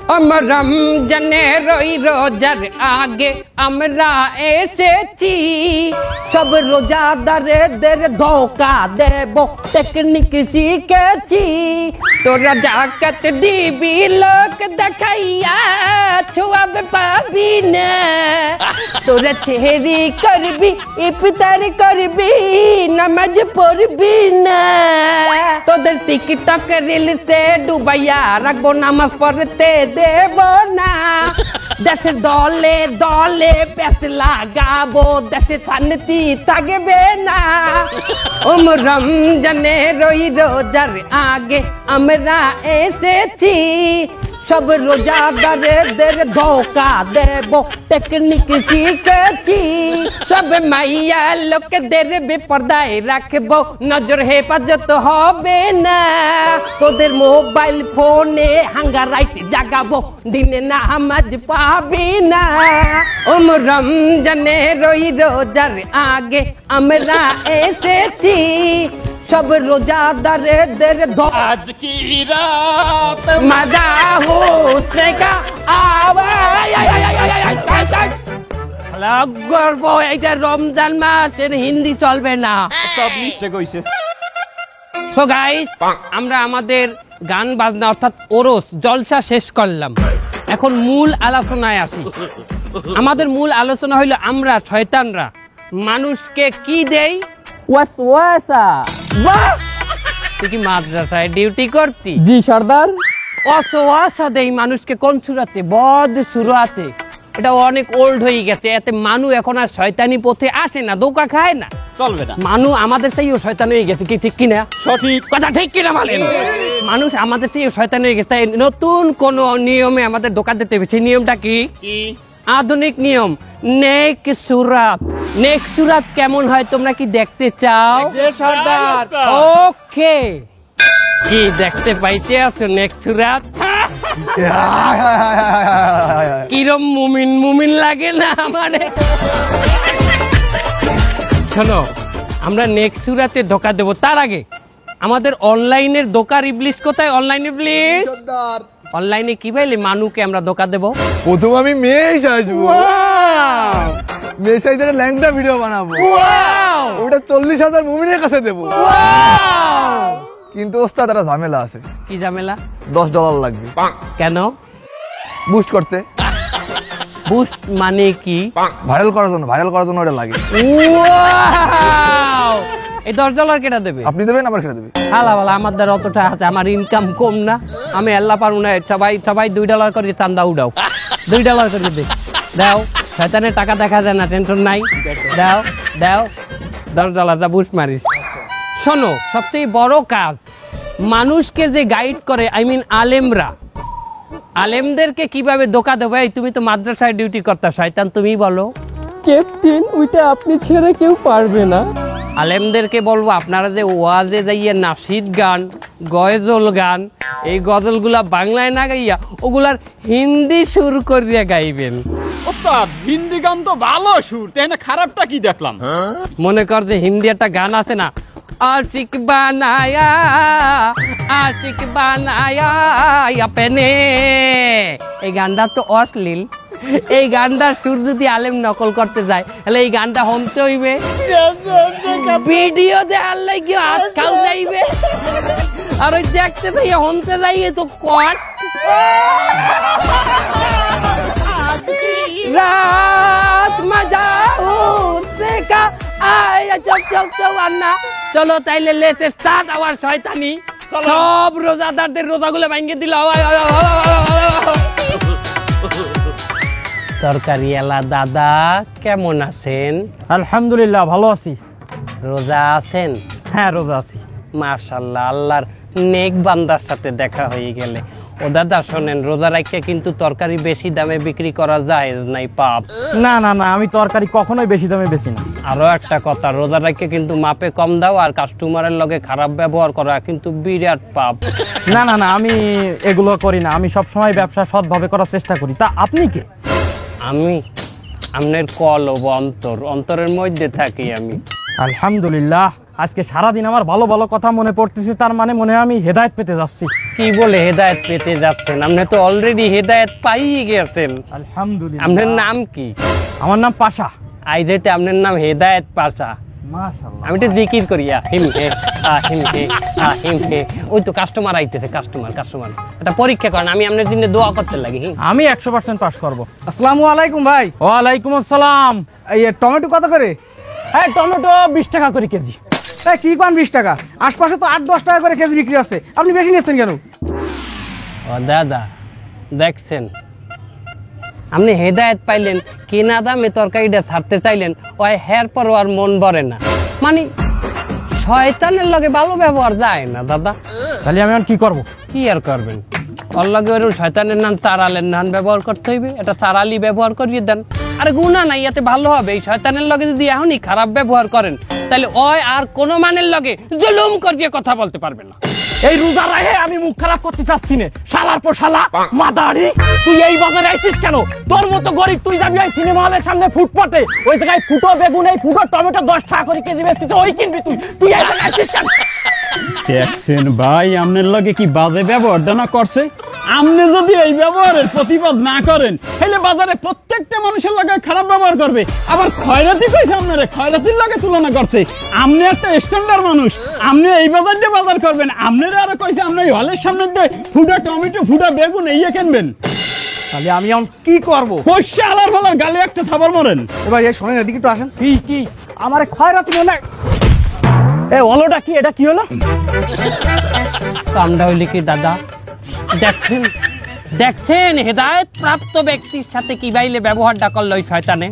রমজানের ওই রোজার আগে আমরা এসেছি, সব রোজাদারদের ধোকা দেব টেকনিক শিখেছি। তোরা জাকাত দিবি লোক দেখাইয়া ছোয়াব পাবি না, তোরা চেহারি করবি ইফতার করবি নামাজ পড়বি না, তোদের টিকটক রিলসে ডুবাইয়া রাখবো নামাজ পড়তে দেব না। দেশের দলে দলে পেছ লাগাবো দেশে শান্তি থাকবে না। রমজানের ওই রোজার আগে আমরা এসেছি, সব রোজাদারদের ধোকা দেব টেকনিক শিখেছি। সব মাইয়া লোকদের বেপরদায় রাখবো নজর হেফাজত হবে না, তোদের মোবাইল ফোনে হাঙ্গারাইতে জাগাবো দিনে নামাজ পাবি না। রমজানের ওই রোজার আগে আমরা এসেছি, সব রোজাদারদের আজ কি রাত মজা হোসনে কা আওয়াজ। গর্ব এটা রমজান মাস, এর হিন্দি চলবে না। সব মিস্টেক হইছে। সো গাইস, আমরা আমাদের গান বাজনা অর্থাৎ ওরস জলসা শেষ করলাম, এখন মূল আলোচনায় আসি। আমাদের মূল আলোচনা হইল আমরা শয়তানরা মানুষকে কি দেই? ওয়াসওয়াসা। বাহ, তুই কি মাদ্রাসায় ডিউটি করতি? জি সর্দার। ওয়াসওয়াসা দেই মানুষকে কোন সুরাতে? বদ সুরাতে। এটা অনেক ওল্ড হয়ে গেছে, এতে মানুষ এখন আর শয়তানি পথে আসে না, ধোঁকা খায় না, চলবে না। মানুষ আমাদের চেয়েও শয়তান হয়ে গেছে, কি ঠিক কিনা? সঠিক কথা ঠিক কিনা বলেন? মানুষ আমাদের চেয়েও শয়তান হয়ে গেছে, তাই নতুন কোন নিয়মে আমাদের ধোঁকা দিতে হবে। সেই নিয়মটা কি? আধুনিক নিয়ম, নেক সুরাত। নেক সুরাত কেমন হয় তোমরা কি দেখতে চাও? সর্দার। ওকে, কি দেখতে পাইতে আছো নেক সুরাত? কিরম মুমিন মুমিন লাগে না আমারে? শোনো, আমরা নেক্সট সুরাতে ধোকা দেবো, তার আগে আমাদের অনলাইনের ধোকার ইবলিশ কোথায়? অনলাইন ইবলিশ অনলাইনে কি পাইলে মানুষকে আমরা ধোকা দেবো? প্রথম আমি মেয়ে আসবো, মেয়ে সাইজে ল্যাংটা ভিডিও বানাবো, ওটা 40,000 মুমিনের কাছে দেবো। কিন্তু ওস্তাদ একটা ঝামেলা আছে। কি ঝামেলা? $10 লাগবে। কেন? বুস্ট করতে। বুস্ট মানে কি? ভাইরাল করার জন্য ওটা লাগে। এই $10 কেটা দেবে? আপনি দেবেন, আবার কেটে দেবে। হালা ভালা, আমার দ্বারা অতটা আছে, আমার ইনকাম কম না, আমি আল্লাহ পারবো না। সবাই $2 করে চান্দা উঠাও, $2 করে দে, দাও। শয়তানের টাকা দেখা যায় না, টেনশন নাই, দাও দাও, $10 দা বুস্ট মারিস। শোনো, সবচেয়ে বড় কাজ মানুষকে যে গাইড করে, আই মিন আলেমরা, আলেমদেরকে কিভাবে ধোকা দেবো? এই তুমি তো মাদ্রাসায় ডিউটি করতা, শয়তান তুমি বলো। ক্যাপ্টেন, ওইটা আপনি ছেড়ে কেউ পারবে না। আলেমদেরকে বলবো আপনারা যে ওয়াজে যাইয়ে নাশিদ গান, গজল গান, এই গজলগুলা বাংলায় না গাইয়া ওগুলার হিন্দি সুর করিয়া গাইবেন। ওস্তাদ, হিন্দি গান তো ভালো সুর, তাই না? খারাপটা কি দেখলাম? মনে কর যে হিন্দি একটা গান আছে না, আশিক বানায়া আশিক বানায়া আপনে, এই গানটা তো অশ্লীল। এই গানটার সুর যদি আলেম নকল করতে যায় তাহলে এই গানটা হমতে হইবে, ভিডিও দেখার লাগি হাত খাও যাইবে, আর ওই দেখতে যাই হমতে যাইয়ে তো কট রাত মজা উঠতে কা আয়া চল চল চল আন্না। চলো তাইলে লেটস স্টার্ট আওয়ার শয়তানি। সব রোজাদারদের রোজাগুলো ভাঙিয়ে দিল। তরকারিওয়ালা দাদা কেমন আছেন? আলহামদুলিল্লাহ, ভালো আছি। রোজা আছেন? হ্যাঁ, রোজা আছি। মাশাআল্লাহ, আল্লাহর নেক বান্দার সাথে দেখা হয়ে গেলে। ও দাদা শোনেন, রোজা রাখিয়া কিন্তু তরকারি বেশি দামে বিক্রি করা যায় নাই, পাপ। না না না, আমি তরকারি কখনোই বেশি দামে বেশি না। আরো একটা কথা, রোজা রাখিয়া কিন্তু মাপে কম দাও আর কাস্টমারের লগে খারাপ ব্যবহার করা কিন্তু বিরাট পাপ। না না না, আমি এগুলো করি না। আমি সবসময় ব্যবসা সৎভাবে করার চেষ্টা করি। তা আপনি কে? আমি আপনার কলব অন্তর, অন্তরের মধ্যে থাকি আমি। আলহামদুলিল্লাহ, আজকে সারাদিন আমার ভালো ভালো কথা মনে পড়তেছে, তার মানে মনে হয় আমি হেদায়েত পেতে যাচ্ছি। কি বলে হেদায়েত পেতে যাচ্ছেন? আপনি তো অলরেডি হেদায়েত পাইয়ে গেছেন। আলহামদুলিল্লাহ। আপনার নাম কি? আমার নাম পাশা। আই যেতে আপনার নাম হেদায়েত পাশা। মাশাআল্লাহ। আমি তো জিকির করি হিম হে। ওই তো কাস্টমার আইতেছে, কাস্টমার এটা পরীক্ষা করেন, আমি আপনার জন্য দোয়া করতে লাগি। আমি 100% পাস করব। আসসালামু আলাইকুম ভাই। ওয়ালাইকুম আসসালাম। এই টমেটো কত করে? এই টমেটো 20 টাকা করে কেজি। এই কি কোন 20 টাকা? আশপাশে তো 8-10 টাকা করে কেজি বিক্রি আছে, আপনি বেশি নিচ্ছেন কেন? ও দাদা দেখছেন, আপনি হেদায়েত পাইলেন, কিনা দামে তরকারিটা ছাড়তে চাইলেন, ওই হের পর আর মন ভরে না। মানে শয়তানের লগে ভালো ব্যবহার যায় না দাদা। তাহলে আমি এখন কি করব? কি আর করবেন, ওর লগে ওরকম শয়তানের নাম চারালের নাম ব্যবহার করতে হইবে, এটা চারালি ব্যবহার করিয়ে দেন। আরে গুণা নাই, এতে ভালো হবে। এই শয়তানের লগে যদি এখনই খারাপ ব্যবহার করেন, তাহলে ওই আর কোনো মানের লগে জুলুম করিয়ে কথা বলতে পারবে না। এই রোজা রাহে আমি মুখ খারাপ করতে চাচ্ছি না। শালার পর শালা মাদারি, তুই এই বাজারে আইছিস কেন? তোর মতো গরিব তুই যাবি ওই সিনেমা হলের সামনে ফুটপাতে, ওই জায়গায় ফুটো বেগুন, এই ফুটো টমেটো 10 টাকা করে কেজি বেচতিস, ওই কিনবি তুই এই জায়গায় আইছিস কেন? দেখছেন ভাই, আপনার লগে কি বাজে ব্যবহারটা না করছে। আপনি যদি এই ব্যবহারের প্রতিবাদ না করেন, তাহলে বাজারে প্রত্যেকটা মানুষের লগে খারাপ ব্যবহার করবে। আবার খয়রাতি কইছে, আপনারে খয়রাতির লগে তুলনা করছে। আপনি একটা স্ট্যান্ডার্ড মানুষ, আপনি এই বাজার দিয়ে বাজার করবেন। আপনারা আরো কইছে আপনি হলের সামনে দিয়ে ফুটা টমেটো, ফুটা বেগুন এই কিনবেন। তাহলে আমি এখন কি করব? পয়সা আলার ফলার গালে একটা থাবার মরেন। ভাই এই শোনেন, এদিকে একটু আসেন। কি আমার খয়রাতি মনে হয়। এ ওলোটা কি, এটা কি হলো? কামটা হইলে কি দাদা? দেখছেন হেদায়েত প্রাপ্ত ব্যক্তির সাথে কি বাইলে ব্যবহারটা করলো ওই শয়তানে।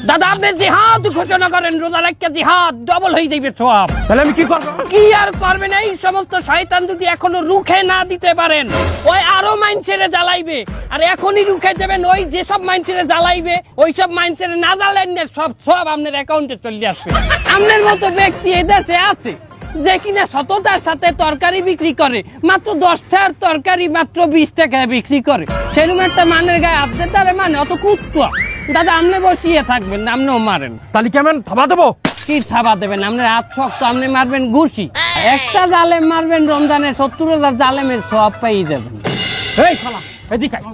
দাদা আপনি জিহাদ ঘোষণা করেন, রোজা রাখা জিহাদ ডবল হয়ে যাবে সব। তাহলে আমি কি করব? কি আর করবেন? এই সমস্ত শয়তান যদি এখনো রুখে না দিতে পারেন, ওই আরো মাইনছেড়ে জ্বালাইবে। আর এখনই রুখে দেবেন, ওই যেসব মাইনছেড়ে জ্বালাইবে, ওই সব মাইনছেড়ে না জ্বালেন না, সব আপনার অ্যাকাউন্টে চলে আসবে। আপনার মতো ব্যক্তি এদেশে আছে যে কিনা সততার সাথে তরকারি বিক্রি করে, মাত্র 10 টাকার তরকারি মাত্র 20 টাকায় বিক্রি করে। সেরকম একটা মানের গায়ে হাত দিতে তারে মানে অত কুত্তা। দাদা আপনি বসিয়ে থাকবেন না, আপনিও মারেন। তাহলে কেমন থাবা দেবো? কি থাবা দেবেন? আপনার হাত শক্ত, আপনি মারবেন ঘুষি। একটা জালেম মারবেন রমজানে 70,000 জালেমের সব পেয়ে যাবেন। এই শালা এদিকে আয়।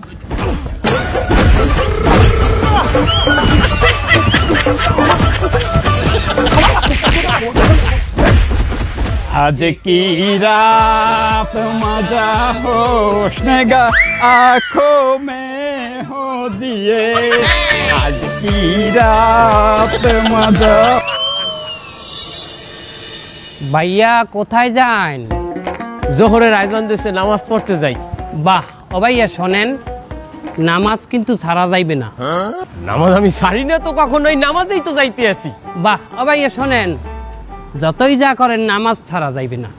आज की रात मजा होशनेगा आँखों में हो जिए। आज की रात मजा। ভাইয়া কোথায় যান? জোহরের আয়োজন দিয়েছে, নামাজ পড়তে যাই। বাহ, ও ভাইয়া শোনেন, নামাজ কিন্তু ছাড়া যাইবে না। নামাজ আমি ছাড়ি না তো কখনোই, নামাজেই তো যাইতে আছি। বাহ, ও ভাইয়া শোনেন, যতই যা করেন নামাজ ছাড়া যাইবে না।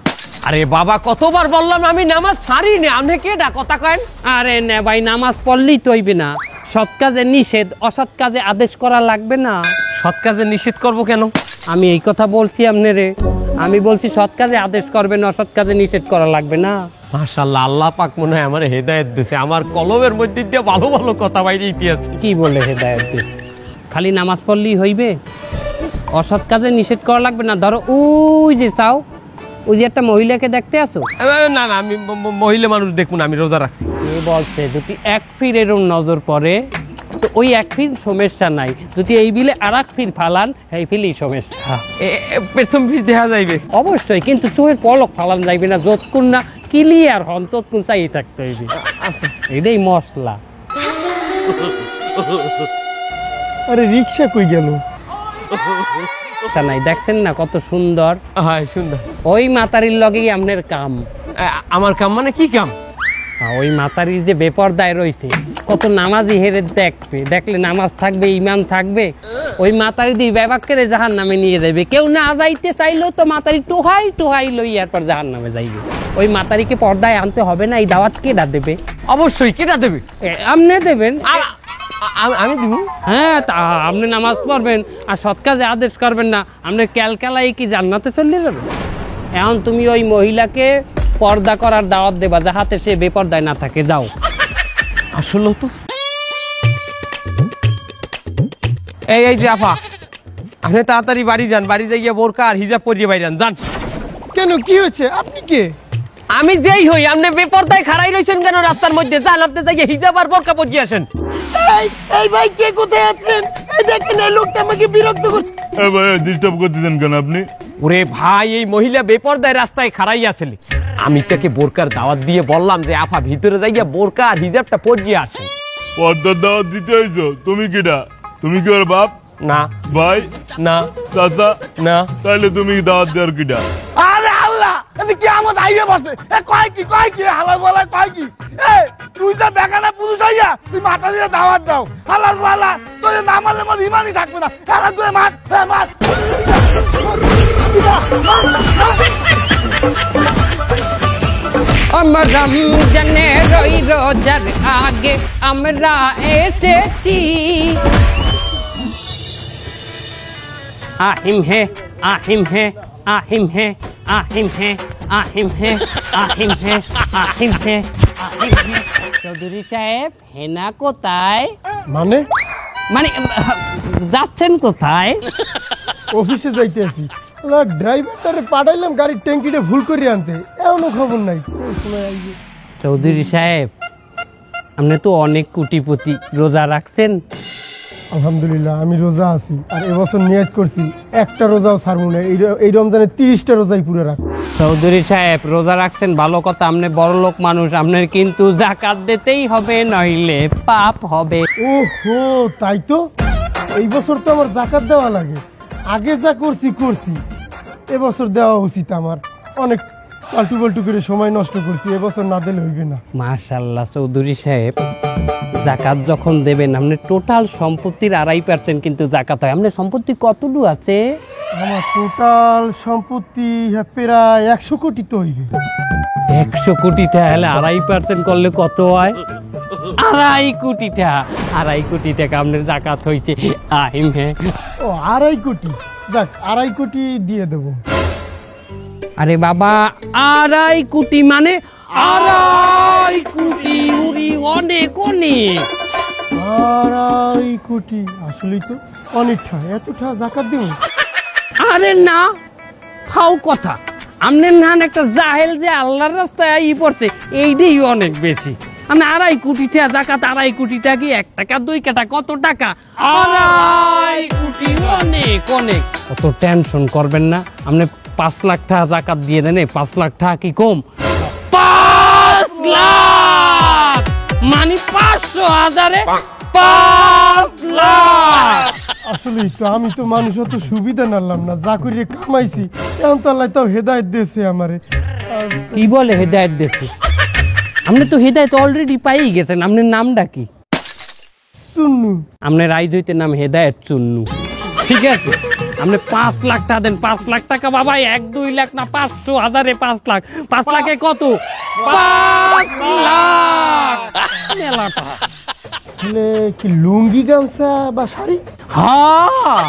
আরে বাবা কতবার বললাম আমি নামাজ ছাড়ি না, আপনি কেডা কথা কেন? আরে না ভাই, নামাজ পড়লেই তো হইবে না। সৎ কাজে নিষেধ, অসৎ কাজে আদেশ করা লাগবে না। সৎ কাজে নিষেধ করব কেন? আমি এই কথা বলছি আপনারে, আমি বলছি সৎ কাজে আদেশ করবেন, অসৎ কাজে নিষেধ করা লাগবে না। মাশাআল্লাহ, আল্লাহ পাক মনে হয় আমার হেদায়েত দিয়েছে। আমার কলমের মধ্যে দিয়ে ভালো ভালো কথা বাইরে ইতিহাস। কি বলে হেদায়েত দিয়েছে? খালি নামাজ পড়লেই হইবে? অসৎ কাজে নিষেধ করা লাগবে না। ধরো ওই যে চাও, ওই যে একটা মহিলাকে দেখতে আসো। না না, আমি মহিলা মানুষ দেখুন, আমি রোজা রাখছি। এ বলছে যদি এক ফির এরম নজর পড়ে তো ওই এক ফির সমস্যা নাই, যদি এই বিলে আর এক ফির ফালান এই ফিলই সমস্যা। প্রথম ফির দেখা যাইবে অবশ্যই, কিন্তু চোখের পলক ফালান যাইবে না, যতক্ষণ না ক্লিয়ার হন ততক্ষণ চাই থাকতে হইবে। এটাই মশলা। আরে রিক্সা কই গেল? নাই দেখছেন না কত সুন্দর? হ্যাঁ সুন্দর। ওই মাতারির লগেই আপনার কাম। আমার কাম মানে কি কাম? ওই মাতারির যে বেপরদায় রয়েছে, কত নামাজি হেরে দেখবে, দেখলে নামাজ থাকবে, ইমান থাকবে, ওই মাতারি দিয়ে ব্যবাক করে জাহান নামে নিয়ে যাবে। কেউ না যাইতে চাইলেও তো মাতারি টোহাই টোহাই লই এরপর জাহান নামে যাইবে। ওই মাতারিকে পর্দায় আনতে হবে না। এই দাওয়াত কেডা দেবে? অবশ্যই কেডা দেবে? আপনি দেবেন। আমি দিব? হ্যাঁ, তা আপনি নামাজ পড়বেন আর সৎ কাজে আদেশ করবেন না, আপনি ক্যালকালাই কি জান্নাতে চলে যাবেন? এখন তুমি ওই মহিলাকে পর্দা করার দাওয়াত দেবা, যাহাতে সে বেপর্দায় না থাকে। যাও। আসলে তো এই যে আপা, আপনি তাড়াতাড়ি বাড়ি যান, বাড়ি যাইয়া বোরকা আর হিজাব পরিয়ে বাইরে যান। কেন, কি হয়েছে? আপনি কে? আমি যেই হই, আপনি বেপরদায় খাড়াই রইছেন কেন রাস্তার মধ্যে? যান, আপনি যাইয়া হিজাব আর বোরকা পরিয়ে আসেন। এই ভাই, কে কোথায় আছেন? এই দেখেন, এই লোকটা আমাকে বিরক্ত করছে। ভাই ডিস্টার্ব করতেছেন কেন আপনি? ওরে ভাই, এই মহিলা বেপরদায় রাস্তায় খাড়াই আসলে, আমি তাকে বোরকার দাওয়াত দিয়ে বললাম যে আপা ভিতরে যাইয়া বোরকা আর হিজাবটা পরিয়ে আসেন। পর্দার দাওয়াত দিতে হইছো? তুমি কিটা? তুমি কি ওর বাপ? না ভাই? না চাচা? না। তাহলে তুমি দাওয়াত দেওয়ার কিটা? আরে আল্লাহ, এতে কি আমত আইয়ে বসে? এ কয় কি হালাল বলা কয় কি? এই তুই যা বেগানা পুরুষ হইয়া তুই মাথা দিয়ে দাওয়াত দাও, হালাল বলা তোর না মারলে মোর ইমানই থাকবে না। হালা তুই মার, মার। আমরা রমজানে রই রোজার আগে আমরা এসেছি। আহিম হে আহিম হে আহিম হে আহিম হে আহিম হে আহিম হে আহিম হে আহিম হে। চৌধুরী সাহেব, হেনা কোথায়? মানে মানে যাচ্ছেন কোথায়? অফিসে যাইতে আছি। ড্রাইভারটারে পাঠাইলাম গাড়ির ট্যাঙ্কিটা ভুল করে আনতে, এমনও খবর নাই। চৌধুরী সাহেব, আপনি তো অনেক কোটিপতি, রোজা রাখছেন? আলহামদুলিল্লাহ, আমি রোজা আছি। আর এবছর নিয়ত করছি একটা রোজাও ছাড়বো না। এই রমজানে 30টা রোজাই পুরো রাখবো। চৌধুরী সাহেব, রোজা রাখছেন ভালো কথা, আপনি বড় লোক মানুষ, আপনার কিন্তু যাকাত দিতেই হবে, নইলে পাপ হবে। ওহো, তাই তো। এই বছর তো আমার যাকাত দেওয়া লাগে। আগে যা করছি এবছর দেওয়া উচিত আমার। অনেক পাল্টু পাল্টু করে সময় নষ্ট করছি, এবছর না দিলে হইবে না। মাশাআল্লাহ চৌধুরী সাহেব, যাকাত যখন দেবেন আপনি টোটাল সম্পত্তির 2.5% কিন্তু যাকাত হয়। আপনার সম্পত্তি কতটুকু আছে? আমার টোটাল সম্পত্তি প্রায় 100 কোটি তো হইবে। 100 কোটি টাকা হলে 2.5% করলে কত হয়? 2.5 কোটি টাকা। 2.5 কোটি টাকা আপনার যাকাত হয়েছে। আহিম হে। ও 2.5 কোটি, যাক 2.5 কোটি দিয়ে দেবো। আরে বাবা, 2.5 কোটি মানে 2.5 কোটি, উড়ি অনেক অনেক। 2.5 কোটি আসলেই তো অনেকটা। এতটা যাকাত দেব? আরে না, ফাও কথা। আপনার নান একটা জাহেল যে আল্লাহর রাস্তায় আই পড়ছে, এইটাই অনেক বেশি। আপনি 2.5 কোটি টাকা যাকাত, 2.5 কোটি টাকা কি 1 টাকা 2 টাকা কত টাকা? 2.5 কোটি অনেক অনেক। অত টেনশন করবেন না, আপনি 5 লাখ টাকা যাকাত দিয়ে দেন। 5 লাখ টাকা কি কম? 5 লাখ মানে 500,000-এ 5 লাখ। আসলেই তো আমি তো মানুষ অত সুবিধা নালাম না, যা করে কামাইছি এখন তো আল্লাহ তাও হেদায়েত দিয়েছে আমারে। কি বলে হেদায়েত দিয়েছে? আপনি তো হেদায়েত অলরেডি পাই গেছেন। আপনার নামটা কি? চুন্নু। আপনার রাইজ হইতে নাম হেদায়েত চুন্নু, ঠিক আছে? আপনি 5 লাখ টাকা দেন। 5 লাখ টাকা বাবা, 1-2 লাখ না, 500,000-এ 5 লাখ। 5 লাখে কত? 5 লাখ। মেলা টাকা। তাহলে কি লুঙ্গি গামছা বা শাড়ি? হ্যাঁ,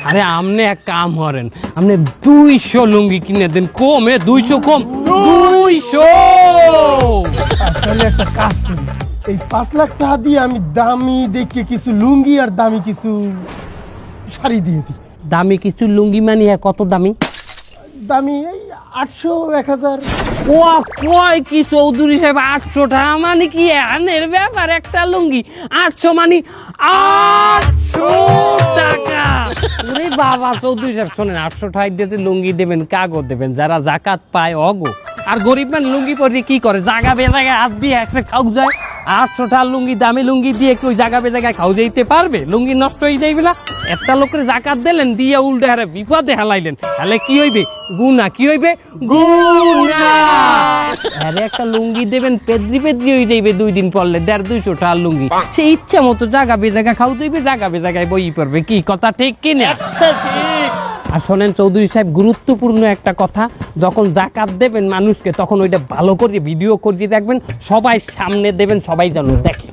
আরে আপনি এক কাম করেন, আপনি 200 লুঙ্গি কিনে দেন। কমে 200 কম 200। তাহলে একটা কাজ করি, এই 5 লাখ টাকা দিয়ে আমি দামি দেখে কিছু লুঙ্গি আর দামি কিছু শাড়ি দিয়ে দিই। দামি কিছু লুঙ্গি মানে কত দামি? দামি এই 800, 1000। ও কয় কি চৌধুরী সাহেব, 800 টাকা মানে কি আনের ব্যাপার? একটা লুঙ্গি 800 মানে 800 টাকা। ওরে বাবা চৌধুরী সাহেব, শোনেন, 800 টাকা দিয়ে লুঙ্গি দেবেন, কাগজ দেবেন, যারা যাকাত পায় অগো। আর গরিব মান লুঙ্গি পরে কি করে? জাগা বেজাগায় হাত দিয়ে একসে খাও যায়। 800 টাকা লুঙ্গি, দামি লুঙ্গি দিয়ে কি ওই জাগা বেজাগায় খাও যাইতে পারবে? লুঙ্গি নষ্ট হয়ে যাইবে না? একটা লোকের জাকাত দিলেন, দিয়ে উল্টে হারে বিপদে হেলাইলেন, তাহলে কি হইবে? গুনা। কি হইবে? গুনা। আরে একটা লুঙ্গি দেবেন, পেদ্রি হয়ে যাইবে 2 দিন পরলে। 150-200 টাকা লুঙ্গি, সে ইচ্ছা মতো জাগা বেজাগা খাও যাইবে, জাগা বেজাগায় বই পড়বে। কি কথা ঠিক কিনা? আর শোনেন চৌধুরী সাহেব, গুরুত্বপূর্ণ একটা কথা, যখন যাকাত দেবেন মানুষকে, তখন ওইটা ভালো করে ভিডিও করে দেখবেন, সবাই সামনে দেবেন, সবাই যেন দেখে।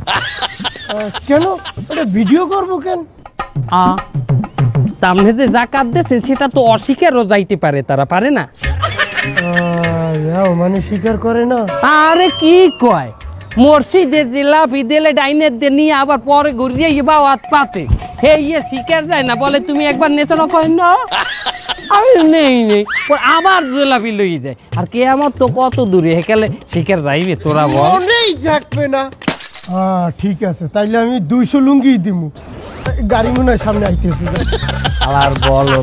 কেন এটা ভিডিও করব কেন? সামনে যে যাকাত দিয়েছেন সেটা তো অস্বীকারও যাইতে পারে, তারা পারে না। মানে স্বীকার করে না? আরে কি কয়, মসজিদে লাফি দিলে ডাইনের দিয়ে নিয়ে আবার পরে ঘুরিয়ে বা হাত পাতে হে ইয়ে শিকার যায় না বলে তুমি একবার নেচানো কই না আমি নেই আবার লাফি লই যায় আর কে আমার তো কত দূরে হেকালে শিকার যাইবে তোরা বল মনেই থাকবে না। হ্যাঁ ঠিক আছে, তাইলে আমি 200 লুঙ্গি দিমু। গাড়ি মনে হয় সামনে আইতেছে। আর বলো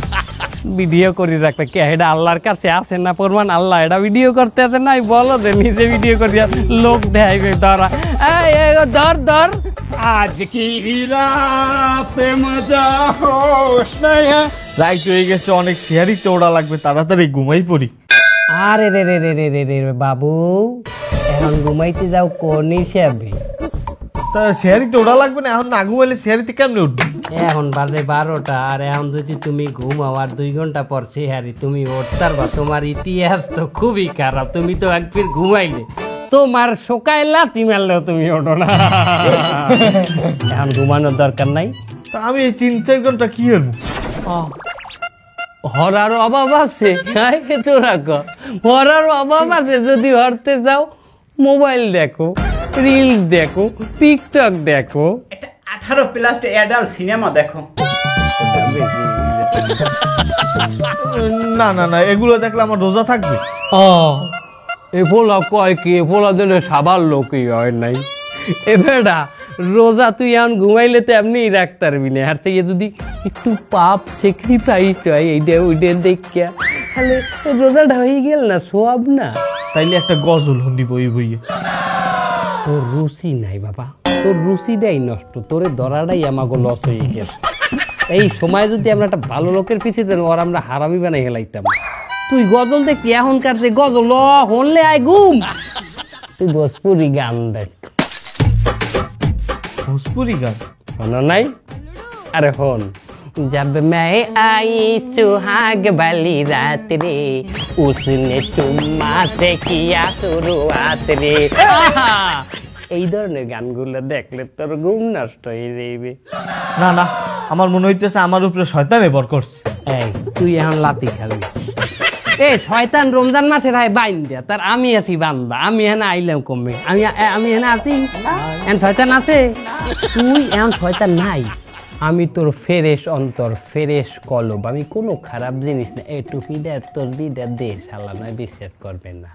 ভিডিও করে রাখবে কে এটা আল্লাহর কাছে আসে না প্রমাণ আল্লাহ এটা ভিডিও করতে আছে নাই বলো দে নিজে ভিডিও করিয়া লোক দেখাইবে ধরা ধর ধর আজ কি রাতে মজা হোশ নাই রাইট হয়ে গেছে, অনেক সিয়ারিতে ওড়া লাগবে, তাড়াতাড়ি ঘুমাই পড়ি। আরে রে রে রে রে রে রে বাবু এখন ঘুমাইতে যাও কোন হিসাবে? তা সিয়ারিতে ওড়া লাগবে না, এখন না ঘুমাইলে সিয়ারিতে কেমনে উঠবে? এখন বাজে 12টা আর এখন যদি তুমি ঘুমাও আর 2 ঘন্টা পর সেহারি তুমি উঠতার বা তোমার ইতিহাস তো খুবই খারাপ। তুমি তো একবার ঘুমাইলে তোমার শোকায় লাথি মারলেও তুমি ওঠো না। এখন ঘুমানোর দরকার নাই। তা আমি এই 3-4 ঘন্টা কি করবো? হরার অভাব আছে তোরা হরার অভাব আছে। যদি হরতে যাও মোবাইল দেখো, রিল দেখো, টিকটক দেখো, 18+ অ্যাডাল্ট সিনেমা দেখো। না না না, এগুলো দেখলে আমার রোজা থাকবে। এ ফোলা কয় কি ফোলা দিলে সাবার লোকই হয় নাই। এ বেটা রোজা তুই এখন ঘুমাইলে তো এমনি রাখতে পারবি না। আর সেই যদি একটু পাপ স্যাক্রিফাইস হয় এইটা ওইটা দেখিয়া তাহলে রোজাটা হয়ে গেল না, সোয়াব না। তাইলে একটা গজল হন্দি বই বইয়ে। তোর রুচি নাই বাবা, তোর রুচিটাই নষ্ট, তোরে ধরাটাই আমাকে লস হয়ে গেছে। এই সময় যদি আমরা একটা ভালো লোকের পিছিয়ে দেন ওর আমরা হারামি বানাই হেলাইতাম। তুই গজল দেখি এখনকার যে গজল হনলে আয় ঘুম। তুই ভোজপুরি গান দেখ। ভোজপুরি গান শোনো নাই? আরে হন जब मैं आई सुहाग वाली रात रे उसने चुम्मा से किया शुरुआत रे। এই ধরনের গানগুলো দেখলে তোর ঘুম নষ্ট হয়ে যাইবে। না না, আমার মনে হইতেছে আমার উপরে শয়তানে ভর করছে। এই তুই এখন লাতি খাবি। এ শয়তান রমজান মাসের হয় বাইন দিয়া তার আমি আছি বান্দা। আমি এখানে আইলাম কমে, আমি এখানে আছি, এখন শয়তান আছে। তুই এখন শয়তান নাই, আমি তোর ফেরেশ অন্তর, ফেরেশ কলব, আমি কোনো খারাপ জিনিস না। এই টুপিটা তোর দিদা দে শালা নয় বিশ্বাস করবে না।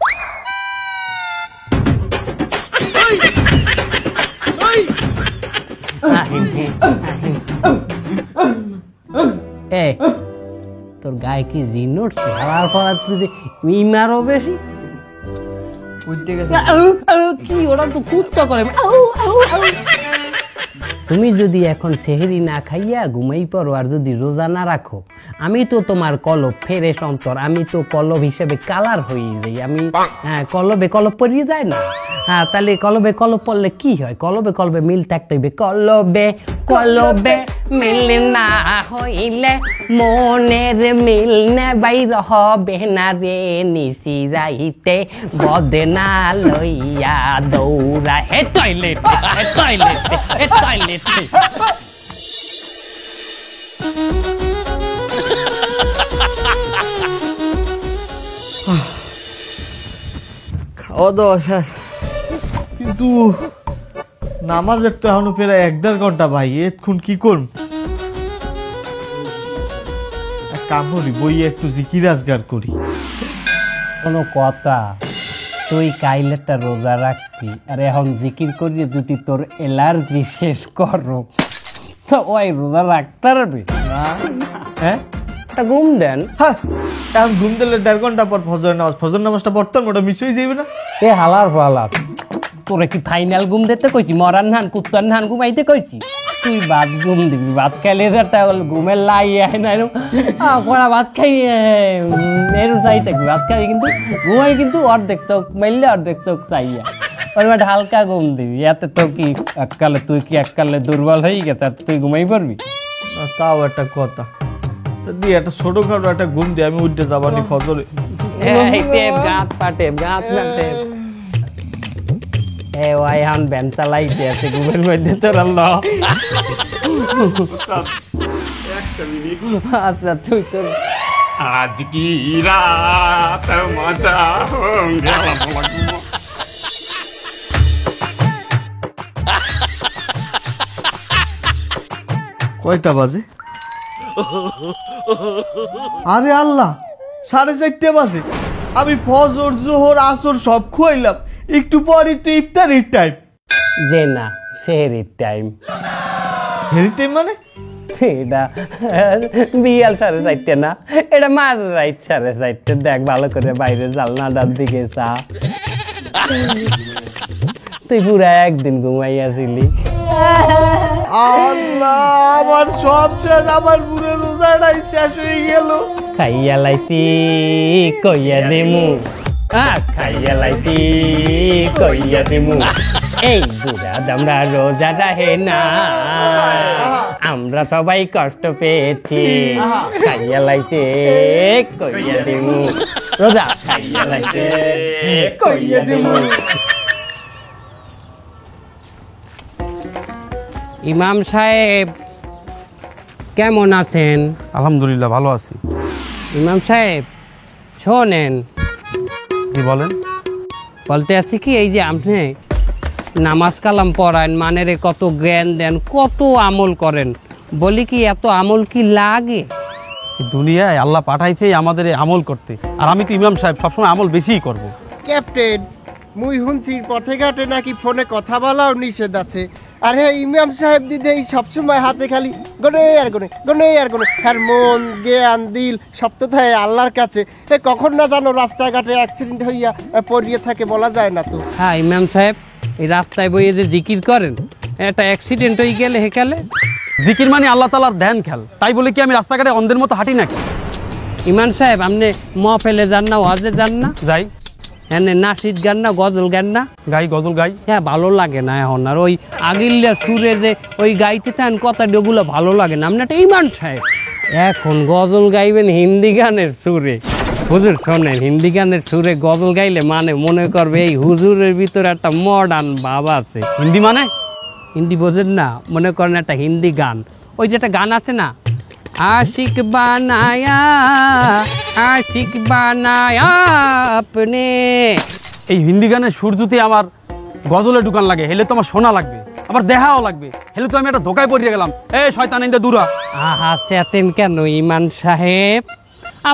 তোর গায়ে কি জিন উঠছে? হারার পর তুই মারো বেশি কি ওরা তো কুত্তা করে। তুমি যদি এখন সেহরি না খাইয়া ঘুমাই পড়ো আর যদি রোজা না রাখো, আমি তো তোমার কলব, ফেরেশ অন্তর, আমি তো কলব হিসেবে কালার হয়ে যাই। আমি কলবে কলব পরিয়ে যায় না? হ্যাঁ, তাহলে কলবে কলব পড়লে কি হয়? কলবে কলবে মিল থাকতে হবে। কলবে কলবে মিল না হইলে মনের মিল নে বাইর হবে না রে। নিশি রাইতে বদনা লইয়া দৌড়া হে টয়লেট, হে টয়লেট, হে টয়লেট। খাওয়া দাওয়া শেষ, কিন্তু নামাজের তো এখনো প্রায় 1-1.5 ঘন্টা ভাই। এতক্ষণ কি করব? এক কাম করি, বইয়ে একটু জিকির আজগার করি। কোনো কথা? তুই কাইলেটা রোজা রাখবি আর এখন জিকির করিয়ে যদি তোর এলার্জি শেষ করো তো ওই রোজা রাখতে পারবি? হ্যাঁ, একটা ঘুম দেন। হ্যাঁ, এখন ঘুম দিলে 1.5 ঘন্টা পর ফজর নামাজ, ফজর নামাজটা পড়তাম, ওটা মিস হয়ে যাবে না? এ হালার ফালার, তোরে কি ফাইনাল ঘুম দিতে কইছি? মরান ধান কুত্তার ধান ঘুমাইতে কইছি? তুই ভাত ঘুম দিবি, ভাত খাইলে ঘুমের লাই আয় না কড়া ভাত খাই এরম চাই থাকবি। ভাত খাই কিন্তু ঘুমাই কিন্তু অর্ধেক চোখ মাইলে অর্ধেক চোখ চাইয়া ওর হালকা ঘুম দিবি। এতে তো কি এককালে তুই কি এককালে দুর্বল হয়ে গেছে তুই ঘুমাই পারবি? তাও একটা কথা, দিয়ে একটা ছোটখাটো একটা ঘুম দিয়ে আমি উঠতে যাবানি ফজরে। গাত পাটে গাত পাটে ওই এখন ব্যান চালাইতে আছে ঘুমের মধ্যে তোর। আচ্ছা তুই তোর আজ কি রাত মজা কয়টা বাজে? আরে আল্লাহ, 4:30 বাজে। আমি ফজর জোহর আসর সব খুয়াইলাম, একটু পরই তো ইফতারির টাইম। যে না, সেহরির টাইম। হেরি টাইম মানে? এটা বিয়াল 4:30 না, এটা মাঝ রাইট 4:30। দেখ ভালো করে বাইরে জালনাটার দিকে চা। তুই পুরা একদিন ঘুমাইয়াছিলি। আল্লাহ, আমার সব শেষ, আমার পুরো রোজাটাই শেষ হয়ে গেল। খাইয়া লাইছি কইয়া দিমু, খাইয়া লাইছি কইয়া দিমু। এই বুড়া দামরা রোজা রাহে না, আমরা সবাই কষ্ট পেয়েছি। খাইয়া লাইছে কইয়া দিমু, রোজা খাইয়া লাইছে কইয়া দিমু। ইমাম সাহেব কেমন আছেন? আলহামদুলিল্লাহ ভালো আছি। ইমাম সাহেব শোনেন, কি বলেন? বলতে আছি কি, এই যে আপনি নামাজ কালাম পড়ান, মানেরে কত জ্ঞান দেন, কত আমল করেন, বলি কি এত আমল কি লাগে? দুনিয়ায় আল্লাহ পাঠাইছে আমাদের আমল করতে, আর আমি তো ইমাম সাহেব, সবসময় আমল বেশিই করব। ক্যাপ্টেন, মুই শুনছি পথে ঘাটে নাকি ফোনে কথা বলাও নিষেধ আছে। আরে ইমাম সাহেব দিদি সবসময় হাতে খালি গনে আর গনে, গনে আর গনে। আর মন জ্ঞান দিল সব তো থাকে আল্লাহর কাছে। কখন না জানো রাস্তাঘাটে অ্যাক্সিডেন্ট হইয়া পড়িয়ে থাকে, বলা যায় না তো। হ্যাঁ ইমাম সাহেব, এই রাস্তায় বইয়ে যে জিকির করেন, একটা অ্যাক্সিডেন্ট হয়ে গেলে হেকালে। জিকির মানে আল্লাহ তাআলার ধ্যান খেল, তাই বলে কি আমি রাস্তাঘাটে অন্ধের মতো হাঁটি নাকি? ইমাম সাহেব, আপনি মহফিলে যান না, ওয়াজে যান না? যাই। হ্যাঁ, নাসিদ গান না, গজল গান না? গাই, গজল গাই। হ্যাঁ, ভালো লাগে না এখন আর ওই আগিল্লা সুরে যে ওই গাইতে থাকেন কথা, ওগুলো ভালো লাগে না। আপনি একটা ইমাম সাহেব, এখন গজল গাইবেন হিন্দি গানের সুরে। হুজুর শোনেন, হিন্দি গানের সুরে গজল গাইলে মানে মনে করবে এই হুজুরের ভিতরে একটা মডার্ন ভাব আছে। হিন্দি মানে? হিন্দি বোঝেন না? মনে করেন একটা হিন্দি গান, ওই যে একটা গান আছে না, आशिक बनाया आशिक बनाया अपने। এই হিন্দি গানের সুর যদি আমার গজলে ঢুকান লাগে, হেলে তো আমার শোনা লাগবে, আবার দেখাও লাগবে, হেলে তো আমি একটা ধোকায় পড়িয়ে গেলাম। এই শয়তান ইন্দা দূরা। আহা চেতেন কেন ইমান সাহেব?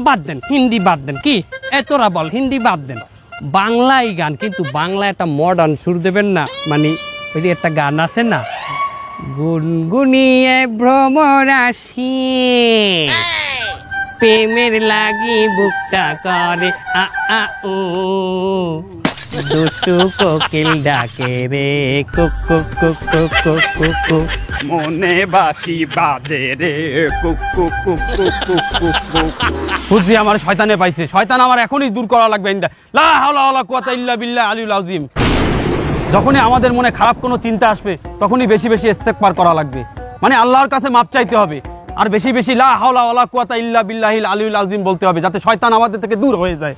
বাদ দেন, হিন্দি বাদ দেন। কি তোরা বল, হিন্দি বাদ দেন, বাংলাই গান, কিন্তু বাংলা একটা মডার্ন সুর দেবেন না। মানে ওই যে একটা গান আছে না, গুনগুনিয়ে ভ্রমরাশি প্রেমের লাগি বুকটা করে আ আ ও, দুষ্টু কোকিল ডাকে রে cook cook cook cook cook cook cook, মনে বাসি বাজে রে cook cook cook cook cook cook cook. বুঝছি আমার শয়তানে পাইছে, শয়তান আমার এখনই দূর করা লাগবে। লা হাওলা ওয়ালা কুওয়াতা ইল্লা বিল্লাহ আলিউল আযীম। যখনই আমাদের মনে খারাপ কোনো চিন্তা আসবে, তখনই বেশি বেশি ইস্তেগফার করা লাগবে, মানে আল্লাহর কাছে মাপ চাইতে হবে, আর বেশি বেশি লা হাওলা ওয়ালা কুওয়াতা ইল্লা বিল্লাহিল আলিউল আযীম বলতে হবে, যাতে শয়তান আমাদের থেকে দূর হয়ে যায়।